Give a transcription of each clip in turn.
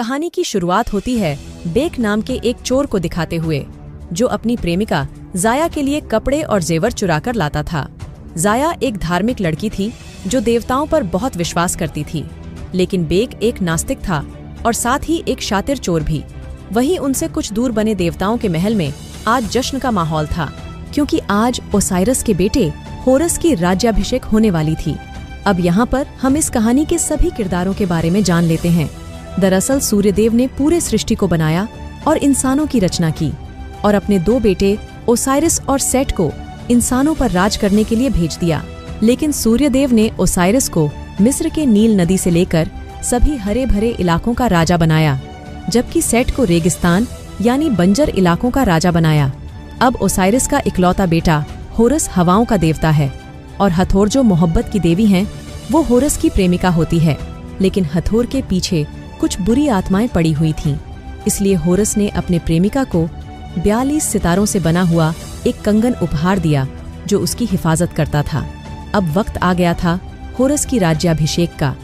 कहानी की शुरुआत होती है बेक नाम के एक चोर को दिखाते हुए, जो अपनी प्रेमिका जाया के लिए कपड़े और जेवर चुराकर लाता था। जाया एक धार्मिक लड़की थी जो देवताओं पर बहुत विश्वास करती थी, लेकिन बेक एक नास्तिक था और साथ ही एक शातिर चोर भी। वहीं उनसे कुछ दूर बने देवताओं के महल में आज जश्न का माहौल था, क्योंकि आज ओसाइरस के बेटे होरस की राज्याभिषेक होने वाली थी। अब यहाँ पर हम इस कहानी के सभी किरदारों के बारे में जान लेते हैं। दरअसल सूर्यदेव ने पूरे सृष्टि को बनाया और इंसानों की रचना की और अपने दो बेटे ओसाइरस और सेट को इंसानों पर राज करने के लिए भेज दिया। लेकिन सूर्यदेव ने ओसाइरस को मिस्र के नील नदी से लेकर सभी हरे भरे इलाकों का राजा बनाया, जबकि सेट को रेगिस्तान यानी बंजर इलाकों का राजा बनाया। अब ओसाइरस का इकलौता बेटा होरस हवाओं का देवता है और हथोर जो मोहब्बत की देवी हैं, वो होरस की प्रेमिका होती है। लेकिन हथोर के पीछे कुछ बुरी आत्माएं पड़ी हुई थीं, इसलिए होरस ने अपने प्रेमिका को 42 सितारों से बना हुआ एक कंगन उपहार दिया जो उसकी हिफाजत करता था। अब वक्त आ गया था होरस की राज्याभिषेक का,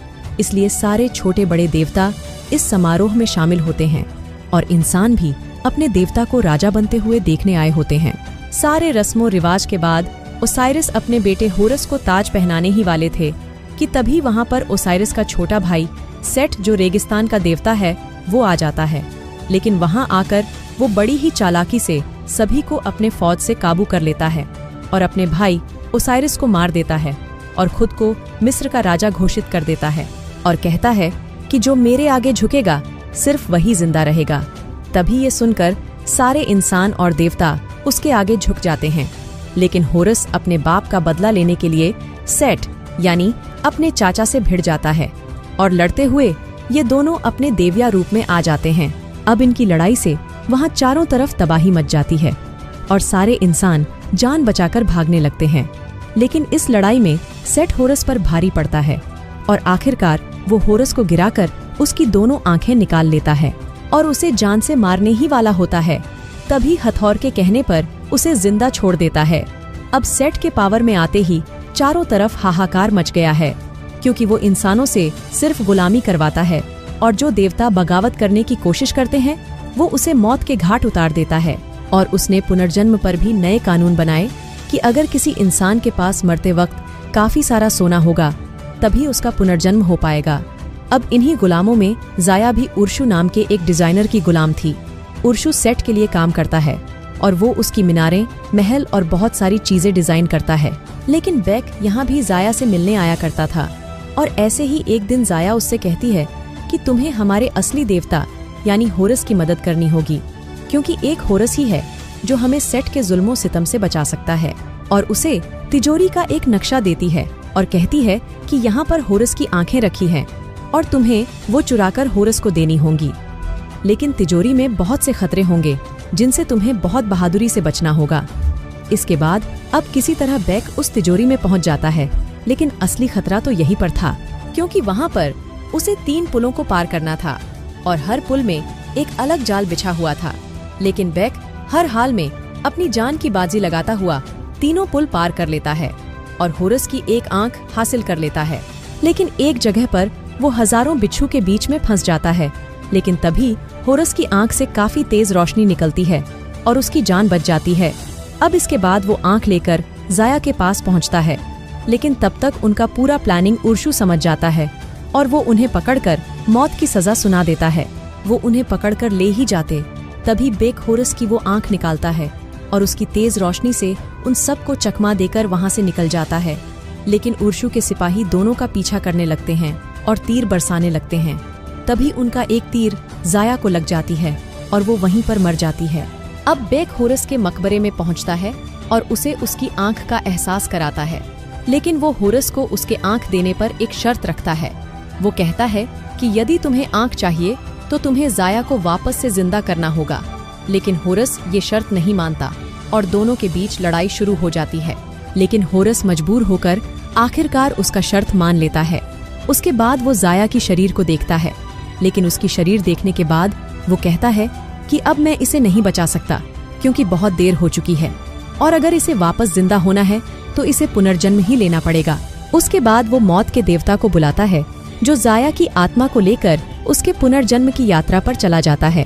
इसलिए सारे छोटे बड़े देवता इस समारोह में शामिल होते हैं और इंसान भी अपने देवता को राजा बनते हुए देखने आए होते हैं। सारे रस्मों रिवाज के बाद ओसाइरस अपने बेटे होरस को ताज पहनाने ही वाले थे कि तभी वहां पर ओसाइरस का छोटा भाई सेट, जो रेगिस्तान का देवता है, वो आ जाता है। लेकिन वहां आकर वो बड़ी ही चालाकी से सभी को अपने फौज से काबू कर लेता है और अपने भाई ओसाइरस को मार देता है और खुद को मिस्र का राजा घोषित कर देता है और कहता है कि जो मेरे आगे झुकेगा सिर्फ वही जिंदा रहेगा। तभी ये सुनकर सारे इंसान और देवता उसके आगे झुक जाते हैं। लेकिन होरस अपने बाप का बदला लेने के लिए सेट यानी अपने चाचा से भिड़ जाता है और लड़ते हुए ये दोनों अपने देविया रूप में आ जाते हैं। अब इनकी लड़ाई से वहाँ चारों तरफ तबाही मच जाती है और सारे इंसान जान बचाकर भागने लगते हैं। लेकिन इस लड़ाई में सेट होरस पर भारी पड़ता है और आखिरकार वो होरस को गिराकर उसकी दोनों आंखें निकाल लेता है और उसे जान से मारने ही वाला होता है। तभी हथौर के कहने पर उसे जिंदा छोड़ देता है। अब सेट के पावर में आते ही चारों तरफ हाहाकार मच गया है, क्योंकि वो इंसानों से सिर्फ गुलामी करवाता है और जो देवता बगावत करने की कोशिश करते हैं वो उसे मौत के घाट उतार देता है। और उसने पुनर्जन्म पर भी नए कानून बनाए कि अगर किसी इंसान के पास मरते वक्त काफी सारा सोना होगा तभी उसका पुनर्जन्म हो पाएगा। अब इन्हीं गुलामों में जाया भी उर्शु नाम के एक डिजाइनर की गुलाम थी। उर्शु सेट के लिए काम करता है और वो उसकी मीनारें, महल और बहुत सारी चीजें डिजाइन करता है। लेकिन बेक यहाँ भी जाया से मिलने आया करता था और ऐसे ही एक दिन जाया उससे कहती है कि तुम्हें हमारे असली देवता यानी होरस की मदद करनी होगी, क्योंकि एक होरस ही है जो हमें सेट के जुल्मों सितम से बचा सकता है। और उसे तिजोरी का एक नक्शा देती है और कहती है कि यहाँ पर होरस की आंखें रखी हैं और तुम्हें वो चुराकर होरस को देनी होंगी। लेकिन तिजोरी में बहुत से खतरे होंगे जिनसे तुम्हें बहुत बहादुरी से बचना होगा। इसके बाद अब किसी तरह बेक उस तिजोरी में पहुंच जाता है, लेकिन असली खतरा तो यहीं पर था, क्योंकि वहां पर उसे 3 पुलों को पार करना था और हर पुल में एक अलग जाल बिछा हुआ था। लेकिन बेक हर हाल में अपनी जान की बाजी लगाता हुआ तीनों पुल पार कर लेता है और होरस की एक आंख हासिल कर लेता है। लेकिन एक जगह पर वो हजारों बिच्छू के बीच में फंस जाता है। लेकिन तभी होरस की आंख से काफी तेज रोशनी निकलती है और उसकी जान बच जाती है। अब इसके बाद वो आंख लेकर जाया के पास पहुंचता है, लेकिन तब तक उनका पूरा प्लानिंग उर्शु समझ जाता है और वो उन्हें पकड़कर मौत की सजा सुना देता है। वो उन्हें पकड़कर ले ही जाते, तभी बेक होरस की वो आंख निकालता है और उसकी तेज रोशनी से उन सबको चकमा देकर वहां से निकल जाता है। लेकिन उर्शु के सिपाही दोनों का पीछा करने लगते हैं और तीर बरसाने लगते हैं। तभी उनका एक तीर जाया को लग जाती है और वो वहीं पर मर जाती है। अब बेक होरस के मकबरे में पहुंचता है और उसे उसकी आंख का एहसास कराता है, लेकिन वो होरस को उसके आंख देने पर एक शर्त रखता है। वो कहता है कि यदि तुम्हें आंख चाहिए तो तुम्हें जाया को वापस से जिंदा करना होगा। लेकिन होरस ये शर्त नहीं मानता और दोनों के बीच लड़ाई शुरू हो जाती है। लेकिन होरस मजबूर होकर आखिरकार उसका शर्त मान लेता है। उसके बाद वो जाया की शरीर को देखता है, लेकिन उसकी शरीर देखने के बाद वो कहता है कि अब मैं इसे नहीं बचा सकता, क्योंकि बहुत देर हो चुकी है और अगर इसे वापस जिंदा होना है तो इसे पुनर्जन्म ही लेना पड़ेगा। उसके बाद वो मौत के देवता को बुलाता है जो जाया की आत्मा को लेकर उसके पुनर्जन्म की यात्रा पर चला जाता है।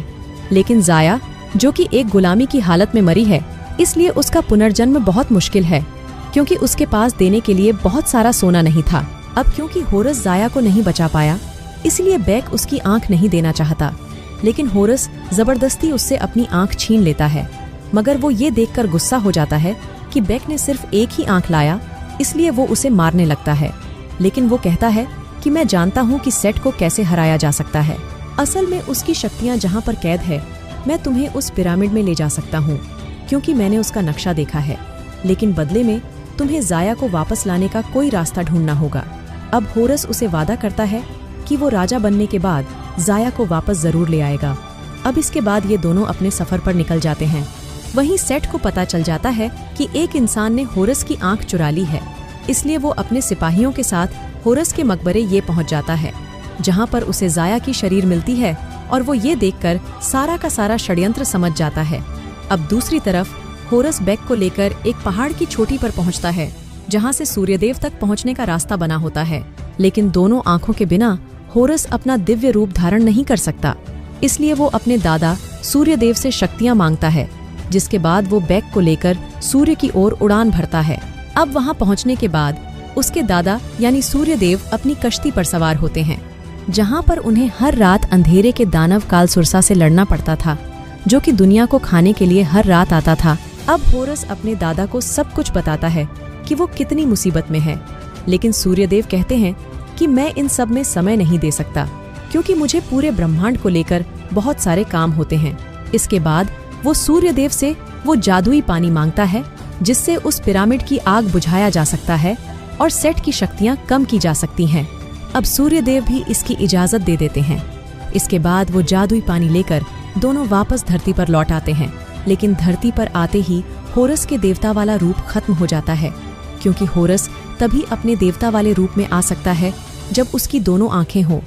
लेकिन जाया, जो कि एक गुलामी की हालत में मरी है, इसलिए उसका पुनर्जन्म बहुत मुश्किल है, क्योंकि उसके पास देने के लिए बहुत सारा सोना नहीं था। अब क्योंकि होरस जाया को नहीं बचा पाया, इसलिए बेक उसकी आंख नहीं देना चाहता। लेकिन होरस जबरदस्ती उससे अपनी आंख छीन लेता है, मगर वो ये देखकर गुस्सा हो जाता है कि बेक ने सिर्फ एक ही आंख लाया, इसलिए वो उसे मारने लगता है। लेकिन वो कहता है कि मैं जानता हूँ कि सेट को कैसे हराया जा सकता है। असल में उसकी शक्तियाँ जहाँ पर कैद है, मैं तुम्हें उस पिरामिड में ले जा सकता हूँ, क्योंकि मैंने उसका नक्शा देखा है। लेकिन बदले में तुम्हें जाया को वापस लाने का कोई रास्ता ढूंढना होगा। अब होरस उसे वादा करता है कि वो राजा बनने के बाद जाया को वापस जरूर ले आएगा। अब इसके बाद ये दोनों अपने सफर पर निकल जाते हैं। वहीं सेट को पता चल जाता है कि एक इंसान ने होरस की आंख चुरा ली है, इसलिए वो अपने सिपाहियों के साथ होरस के मकबरे ये पहुंच जाता है, जहां पर उसे जाया की शरीर मिलती है और वो ये देखकर सारा का सारा षड्यंत्र समझ जाता है। अब दूसरी तरफ होरस बेक को लेकर एक पहाड़ की चोटी पर पहुंचता है, जहां से सूर्यदेव तक पहुंचने का रास्ता बना होता है। लेकिन दोनों आंखों के बिना होरस अपना दिव्य रूप धारण नहीं कर सकता, इसलिए वो अपने दादा सूर्यदेव से शक्तियां मांगता है, जिसके बाद वो बेक को लेकर सूर्य की ओर उड़ान भरता है। अब वहां पहुंचने के बाद उसके दादा यानी सूर्यदेव अपनी कश्ती पर सवार होते हैं, जहां पर उन्हें हर रात अंधेरे के दानव कालसुरसा से लड़ना पड़ता था, जो कि दुनिया को खाने के लिए हर रात आता था। अब होरस अपने दादा को सब कुछ बताता है कि वो कितनी मुसीबत में है, लेकिन सूर्यदेव कहते हैं कि मैं इन सब में समय नहीं दे सकता, क्योंकि मुझे पूरे ब्रह्मांड को लेकर बहुत सारे काम होते हैं। इसके बाद वो सूर्यदेव से वो जादुई पानी मांगता है, जिससे उस पिरामिड की आग बुझाया जा सकता है और सेट की शक्तियां कम की जा सकती हैं। अब सूर्यदेव भी इसकी इजाजत दे देते हैं। इसके बाद वो जादुई पानी लेकर दोनों वापस धरती पर लौट आते हैं। लेकिन धरती पर आते ही होरस के देवता वाला रूप खत्म हो जाता है, क्योंकि होरस तभी अपने देवता वाले रूप में आ सकता है जब उसकी दोनों आंखें हों।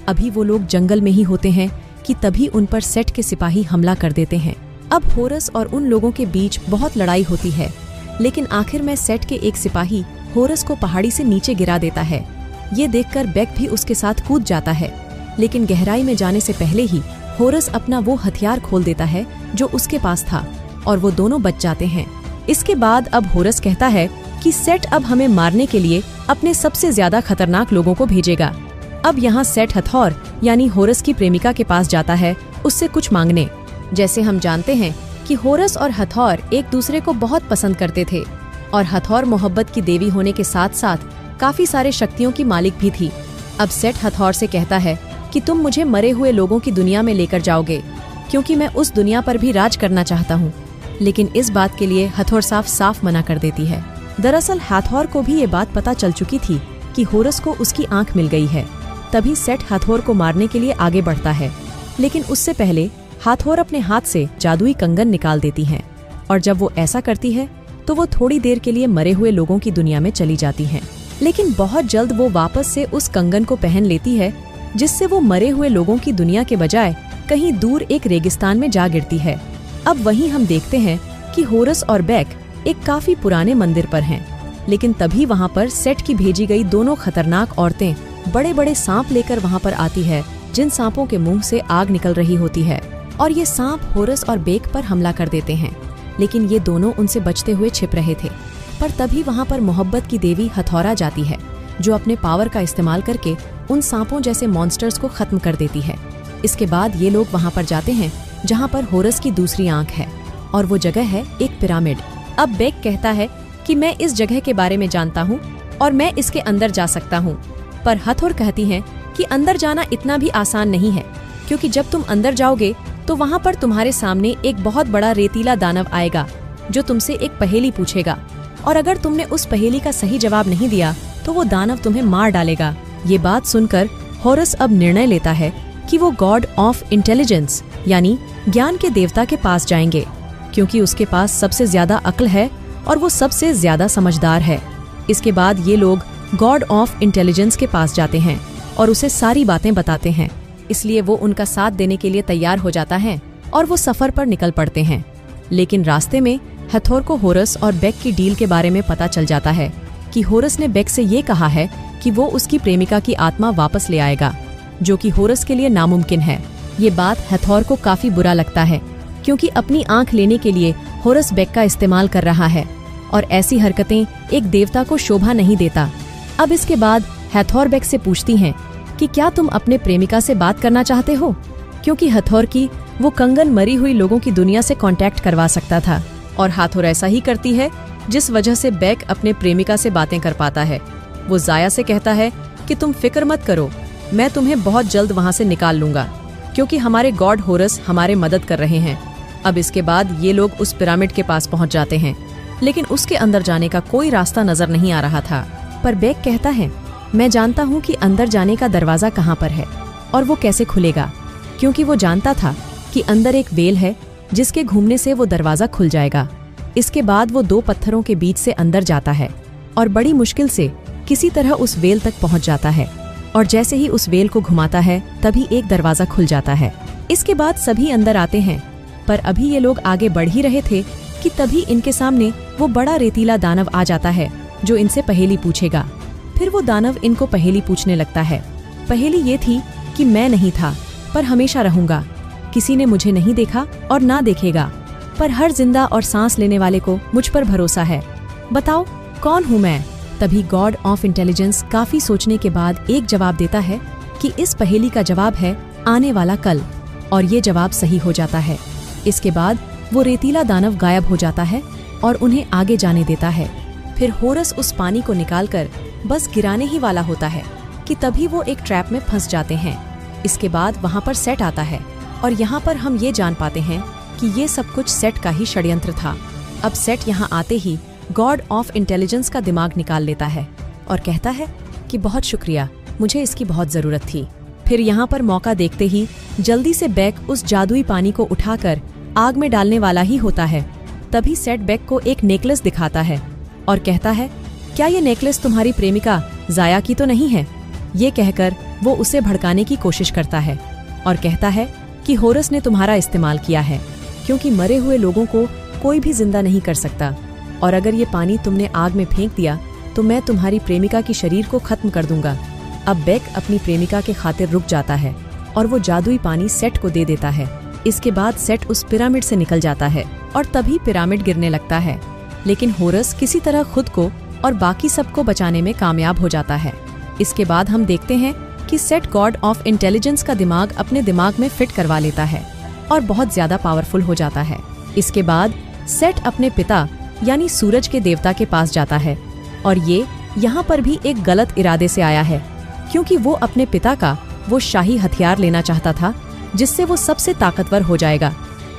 अभी वो लोग जंगल में ही होते हैं कि तभी उन पर सेट के सिपाही हमला कर देते हैं। अब होरस और उन लोगों के बीच बहुत लड़ाई होती है, लेकिन आखिर में सेट के एक सिपाही होरस को पहाड़ी से नीचे गिरा देता है। ये देखकर बेक भी उसके साथ कूद जाता है, लेकिन गहराई में जाने से पहले ही होरस अपना वो हथियार खोल देता है जो उसके पास था, और वो दोनों बच जाते हैं। इसके बाद अब होरस कहता है कि सेट अब हमें मारने के लिए अपने सबसे ज्यादा खतरनाक लोगों को भेजेगा। अब यहाँ सेट हथौर यानी होरस की प्रेमिका के पास जाता है उससे कुछ मांगने। जैसे हम जानते हैं कि होरस और हथौर एक दूसरे को बहुत पसंद करते थे, और हथौर मोहब्बत की देवी होने के साथ साथ काफी सारे शक्तियों की मालिक भी थी। अब सेट हथौर से कहता है कि तुम मुझे मरे हुए लोगों की दुनिया में लेकर जाओगे, क्योंकि मैं उस दुनिया पर भी राज करना चाहता हूँ। लेकिन इस बात के लिए हथौर साफ मना कर देती है। दरअसल हथौर को भी ये बात पता चल चुकी थी कि होरस को उसकी आंख मिल गई है। तभी सेट हथौर को मारने के लिए आगे बढ़ता है, लेकिन उससे पहले हथौर अपने हाथ से जादुई कंगन निकाल देती है, और जब वो ऐसा करती है तो वो थोड़ी देर के लिए मरे हुए लोगों की दुनिया में चली जाती है। लेकिन बहुत जल्द वो वापस से उस कंगन को पहन लेती है, जिससे वो मरे हुए लोगों की दुनिया के बजाय कहीं दूर एक रेगिस्तान में जा गिरती है। अब वहीं हम देखते हैं कि होरस और बेक एक काफी पुराने मंदिर पर हैं, लेकिन तभी वहाँ पर सेट की भेजी गई दोनों खतरनाक औरतें बड़े बड़े सांप लेकर वहाँ पर आती है, जिन सांपों के मुंह से आग निकल रही होती है, और ये सांप होरस और बेक पर हमला कर देते हैं। लेकिन ये दोनों उनसे बचते हुए छिप रहे थे। पर तभी वहाँ पर मोहब्बत की देवी हथौरा जाती है, जो अपने पावर का इस्तेमाल करके उन सांपों जैसे मॉन्स्टर्स को खत्म कर देती है। इसके बाद ये लोग वहाँ पर जाते हैं जहाँ पर होरस की दूसरी आंख है, और वो जगह है एक पिरामिड। अब बेक कहता है कि मैं इस जगह के बारे में जानता हूँ और मैं इसके अंदर जा सकता हूँ। पर हथौर कहती है कि अंदर जाना इतना भी आसान नहीं है, क्योंकि जब तुम अंदर जाओगे तो वहाँ पर तुम्हारे सामने एक बहुत बड़ा रेतीला दानव आएगा, जो तुमसे एक पहेली पूछेगा, और अगर तुमने उस पहेली का सही जवाब नहीं दिया तो वो दानव तुम्हें मार डालेगा। ये बात सुनकर होरस अब निर्णय लेता है कि वो गॉड ऑफ इंटेलिजेंस यानी ज्ञान के देवता के पास जाएंगे, क्योंकि उसके पास सबसे ज्यादा अक्ल है और वो सबसे ज्यादा समझदार है। इसके बाद ये लोग गॉड ऑफ इंटेलिजेंस के पास जाते हैं और उसे सारी बातें बताते हैं, इसलिए वो उनका साथ देने के लिए तैयार हो जाता है और वो सफर पर निकल पड़ते हैं। लेकिन रास्ते में हथौर को होरस और बेक की डील के बारे में पता चल जाता है कि होरस ने बेक से ये कहा है कि वो उसकी प्रेमिका की आत्मा वापस ले आएगा, जो कि होरस के लिए नामुमकिन है। ये बात हैथोर को काफी बुरा लगता है, क्योंकि अपनी आंख लेने के लिए होरस बेक का इस्तेमाल कर रहा है और ऐसी हरकतें एक देवता को शोभा नहीं देता। अब इसके बाद हैथोर बेक से पूछती हैं कि क्या तुम अपने प्रेमिका से बात करना चाहते हो, क्योंकि हैथोर की वो कंगन मरी हुई लोगों की दुनिया से कांटेक्ट करवा सकता था। और हैथोर ऐसा ही करती है, जिस वजह से बेक अपने प्रेमिका से बातें कर पाता है। वो जाया से कहता है कि तुम फिक्र मत करो, मैं तुम्हें बहुत जल्द वहाँ से निकाल लूंगा, क्योंकि हमारे गॉड होरस हमारे मदद कर रहे हैं। अब इसके बाद ये लोग उस पिरामिड के पास पहुंच जाते हैं, लेकिन उसके अंदर जाने का कोई रास्ता नजर नहीं आ रहा था। पर बेक कहता है, मैं जानता हूँ कि अंदर जाने का दरवाजा कहाँ पर है और वो कैसे खुलेगा, क्योंकि वो जानता था कि अंदर एक वेल है जिसके घूमने से वो दरवाजा खुल जाएगा। इसके बाद वो 2 पत्थरों के बीच से अंदर जाता है और बड़ी मुश्किल से किसी तरह उस वेल तक पहुंच जाता है, और जैसे ही उस वेल को घुमाता है तभी एक दरवाजा खुल जाता है। इसके बाद सभी अंदर आते हैं, पर अभी ये लोग आगे बढ़ ही रहे थे कि तभी इनके सामने वो बड़ा रेतीला दानव आ जाता है, जो इनसे पहेली पूछेगा। फिर वो दानव इनको पहेली पूछने लगता है। पहेली ये थी कि मैं नहीं था, पर हमेशा रहूंगा। किसी ने मुझे नहीं देखा और ना देखेगा, पर हर जिंदा और सांस लेने वाले को मुझ पर भरोसा है। बताओ कौन हूँ मैं? तभी गॉड ऑफ इंटेलिजेंस काफी सोचने के बाद एक जवाब देता है कि इस पहेली का जवाब है आने वाला कल, और ये जवाब सही हो जाता है। इसके बाद वो रेतीला दानव गायब हो जाता है और उन्हें आगे जाने देता है। फिर होरस उस पानी को निकालकर बस गिराने ही वाला होता है कि तभी वो एक ट्रैप में फंस जाते हैं। इसके बाद वहाँ पर सेट आता है और यहाँ पर हम ये जान पाते हैं कि ये सब कुछ सेट का ही षड्यंत्र था। अब सेट यहाँ आते ही गॉड ऑफ इंटेलिजेंस का दिमाग निकाल लेता है और कहता है कि बहुत शुक्रिया, मुझे इसकी बहुत जरूरत थी। फिर यहाँ पर मौका देखते ही जल्दी से बेक उस जादुई पानी को उठाकर आग में डालने वाला ही होता है। तभी सेट बेक को एक नेकलेस दिखाता है और कहता है, क्या ये नेकलेस तुम्हारी प्रेमिका जाया की तो नहीं है? ये कहकर वो उसे भड़काने की कोशिश करता है और कहता है कि होरस ने तुम्हारा इस्तेमाल किया है, क्योंकि मरे हुए लोगों को कोई भी जिंदा नहीं कर सकता, और अगर ये पानी तुमने आग में फेंक दिया तो मैं तुम्हारी प्रेमिका की शरीर को खत्म कर दूंगा। अब बेक अपनी प्रेमिका के खातिर रुक जाता है और वो जादुई पानी सेट को दे देता है। इसके बाद सेट उस पिरामिड से निकल जाता है और तभी पिरामिड गिरने लगता है, लेकिन होरस किसी तरह खुद को और बाकी सबको बचाने में कामयाब हो जाता है। इसके बाद हम देखते हैं कि सेट गॉड ऑफ इंटेलिजेंस का दिमाग अपने दिमाग में फिट करवा लेता है और बहुत ज्यादा पावरफुल हो जाता है। इसके बाद सेट अपने पिता यानी सूरज के देवता के पास जाता है, और ये यहाँ पर भी एक गलत इरादे से आया है, क्योंकि वो अपने पिता का वो शाही हथियार लेना चाहता था जिससे वो सबसे ताकतवर हो जाएगा।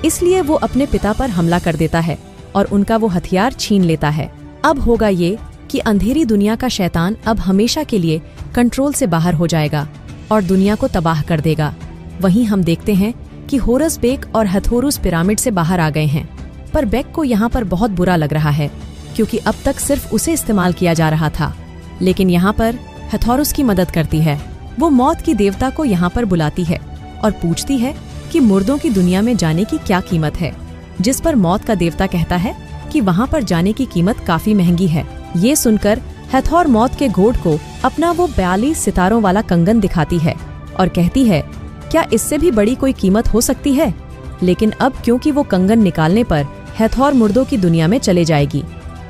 इसलिए वो अपने पिता पर हमला कर देता है और उनका वो हथियार छीन लेता है। अब होगा ये कि अंधेरी दुनिया का शैतान अब हमेशा के लिए कंट्रोल से बाहर हो जाएगा और दुनिया को तबाह कर देगा। वहीं हम देखते हैं कि होरस बेक और हैथोर पिरामिड से बाहर आ गए हैं, पर बेक को यहाँ पर बहुत बुरा लग रहा है, क्योंकि अब तक सिर्फ उसे इस्तेमाल किया जा रहा था। लेकिन यहाँ पर हैथोर की मदद करती है। वो मौत की देवता को यहाँ पर बुलाती है और पूछती है कि मुर्दों की दुनिया में जाने की क्या कीमत है, जिस पर मौत का देवता कहता है कि वहाँ पर जाने की कीमत काफी महंगी है। ये सुनकर हैथोर मौत के घोड़ को अपना वो 42 सितारों वाला कंगन दिखाती है और कहती है, क्या इससे भी बड़ी कोई कीमत हो सकती है? लेकिन अब क्योंकि वो कंगन निकालने पर हैथोर मुर्दों की दुनिया में चले जाएगी,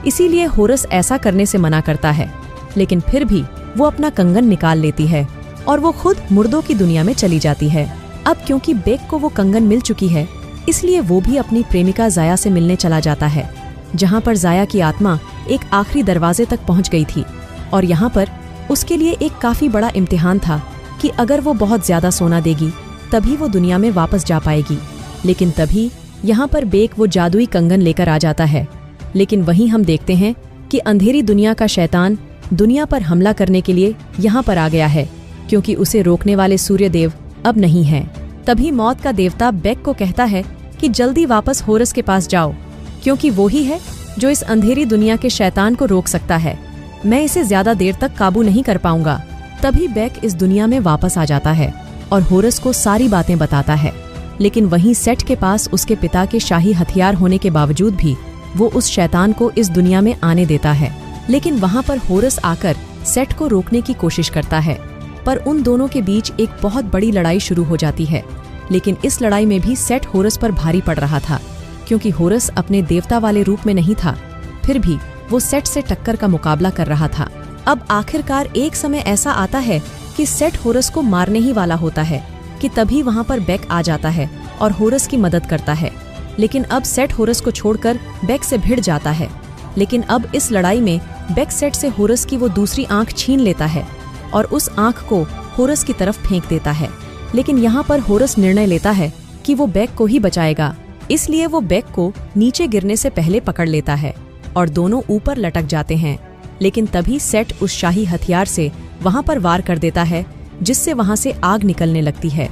इसीलिए होरस ऐसा करने से मना करता है। लेकिन फिर भी वो अपना कंगन निकाल लेती है और वो खुद मुर्दों की दुनिया में चली जाती है। अब क्योंकि बेक को वो कंगन मिल चुकी है, इसलिए वो भी अपनी प्रेमिका जाया से मिलने चला जाता है, जहाँ पर जाया की आत्मा एक आखिरी दरवाजे तक पहुँच गई थी। और यहाँ पर उसके लिए एक काफी बड़ा इम्तिहान था कि अगर वो बहुत ज्यादा सोना देगी तभी वो दुनिया में वापस जा पाएगी। लेकिन तभी यहाँ पर बेक वो जादुई कंगन लेकर आ जाता है। लेकिन वहीं हम देखते हैं कि अंधेरी दुनिया का शैतान दुनिया पर हमला करने के लिए यहाँ पर आ गया है, क्योंकि उसे रोकने वाले सूर्यदेव अब नहीं हैं। तभी मौत का देवता बेक को कहता है कि जल्दी वापस होरस के पास जाओ, क्योंकि वो ही है जो इस अंधेरी दुनिया के शैतान को रोक सकता है। मैं इसे ज्यादा देर तक काबू नहीं कर पाऊंगा। तभी बेक इस दुनिया में वापस आ जाता है और होरस को सारी बातें बताता है। लेकिन वहीं सेट के पास उसके पिता के शाही हथियार होने के बावजूद भी वो उस शैतान को इस दुनिया में आने देता है। लेकिन वहाँ पर होरस आकर सेट को रोकने की कोशिश करता है, पर उन दोनों के बीच एक बहुत बड़ी लड़ाई शुरू हो जाती है। लेकिन इस लड़ाई में भी सेट होरस पर भारी पड़ रहा था, क्योंकि होरस अपने देवता वाले रूप में नहीं था। फिर भी वो सेट से टक्कर का मुकाबला कर रहा था। अब आखिरकार एक समय ऐसा आता है कि सेट होरस को मारने ही वाला होता है कि तभी वहाँ पर बेक आ जाता है और होरस की मदद करता है। लेकिन अब सेट होरस को छोड़कर बेक से भिड़ जाता है। लेकिन अब इस लड़ाई में बेक सेट से होरस की वो दूसरी आंख छीन लेता है और उस आंख को होरस की तरफ फेंक देता है। लेकिन यहाँ पर होरस निर्णय लेता है कि वो बेक को ही बचाएगा, इसलिए वो बेक को नीचे गिरने से पहले पकड़ लेता है और दोनों ऊपर लटक जाते हैं। लेकिन तभी सेट उस शाही हथियार से वहाँ पर वार कर देता है, जिससे वहाँ से आग निकलने लगती है।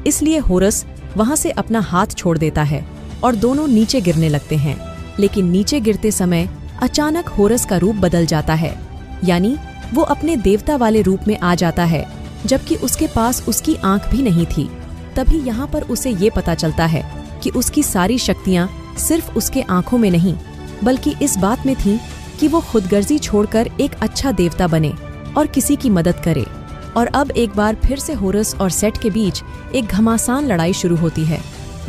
इसलिए होरस वहाँ से अपना हाथ छोड़ देता है और दोनों नीचे गिरने लगते हैं। लेकिन नीचे गिरते समय अचानक होरस का रूप बदल जाता है, यानी वो अपने देवता वाले रूप में आ जाता है, जबकि उसके पास उसकी आंख भी नहीं थी। तभी यहाँ पर उसे ये पता चलता है कि उसकी सारी शक्तियाँ सिर्फ उसके आंखों में नहीं, बल्कि इस बात में थी कि वो खुदगर्जी छोड़कर एक अच्छा देवता बने और किसी की मदद करे। और अब एक बार फिर से होरस और सेट के बीच एक घमासान लड़ाई शुरू होती है,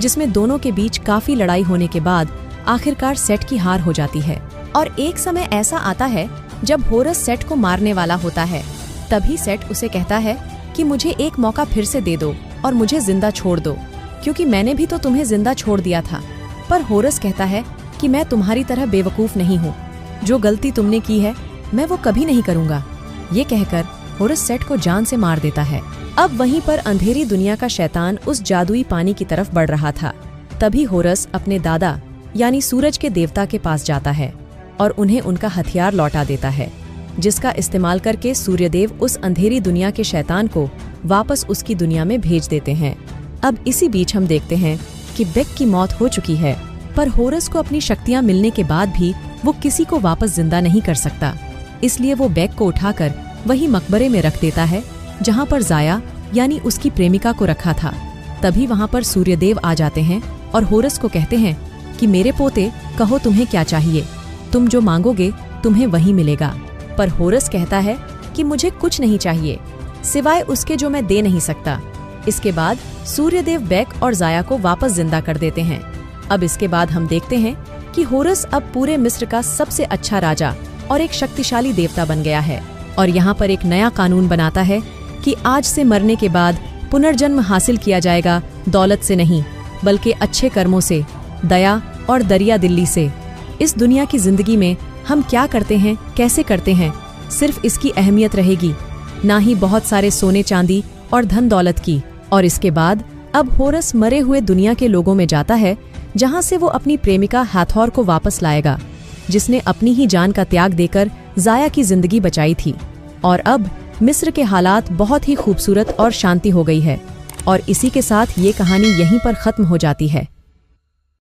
जिसमें दोनों के बीच काफी लड़ाई होने के बाद आखिरकार सेट की हार हो जाती है। और एक समय ऐसा आता है जब होरस सेट को मारने वाला होता है। तभी सेट उसे कहता है कि मुझे एक मौका फिर से दे दो और मुझे जिंदा छोड़ दो, क्योंकि मैंने भी तो तुम्हें जिंदा छोड़ दिया था। पर होरस कहता है कि मैं तुम्हारी तरह बेवकूफ नहीं हूँ, जो गलती तुमने की है मैं वो कभी नहीं करूँगा। ये कहकर होरस सेट को जान से मार देता है। अब वहीं पर अंधेरी दुनिया का शैतान उस जादुई पानी की तरफ बढ़ रहा था। तभी होरस अपने दादा यानी सूरज के देवता के पास जाता है और उन्हें उनका हथियार लौटा देता है, जिसका इस्तेमाल करके सूर्यदेव उस अंधेरी दुनिया के शैतान को वापस उसकी दुनिया में भेज देते हैं। अब इसी बीच हम देखते हैं कि बेक की मौत हो चुकी है, पर होरस को अपनी शक्तियां मिलने के बाद भी वो किसी को वापस जिंदा नहीं कर सकता। इसलिए वो बेक को उठाकर वही मकबरे में रख देता है जहाँ पर जाया यानी उसकी प्रेमिका को रखा था। तभी वहाँ पर सूर्यदेव आ जाते हैं और होरस को कहते हैं कि मेरे पोते, कहो तुम्हें क्या चाहिए, तुम जो मांगोगे तुम्हें वही मिलेगा। पर होरस कहता है कि मुझे कुछ नहीं चाहिए सिवाय उसके जो मैं दे नहीं सकता। इसके बाद सूर्यदेव बेक और जाया को वापस जिंदा कर देते हैं। अब इसके बाद हम देखते हैं कि होरस अब पूरे मिस्र का सबसे अच्छा राजा और एक शक्तिशाली देवता बन गया है और यहाँ पर एक नया कानून बनाता है कि आज से मरने के बाद पुनर्जन्म हासिल किया जाएगा, दौलत से नहीं बल्कि अच्छे कर्मों से, दया और दरिया दिल्ली से। इस दुनिया की जिंदगी में हम क्या करते हैं, कैसे करते हैं, सिर्फ इसकी अहमियत रहेगी, ना ही बहुत सारे सोने चांदी और धन दौलत की। और इसके बाद अब होरस मरे हुए दुनिया के लोगों में जाता है, जहां से वो अपनी प्रेमिका हाथौर को वापस लाएगा, जिसने अपनी ही जान का त्याग देकर जाया की जिंदगी बचाई थी। और अब मिस्र के हालात बहुत ही खूबसूरत और शांति हो गई है। और इसी के साथ ये कहानी यहीं पर खत्म हो जाती है।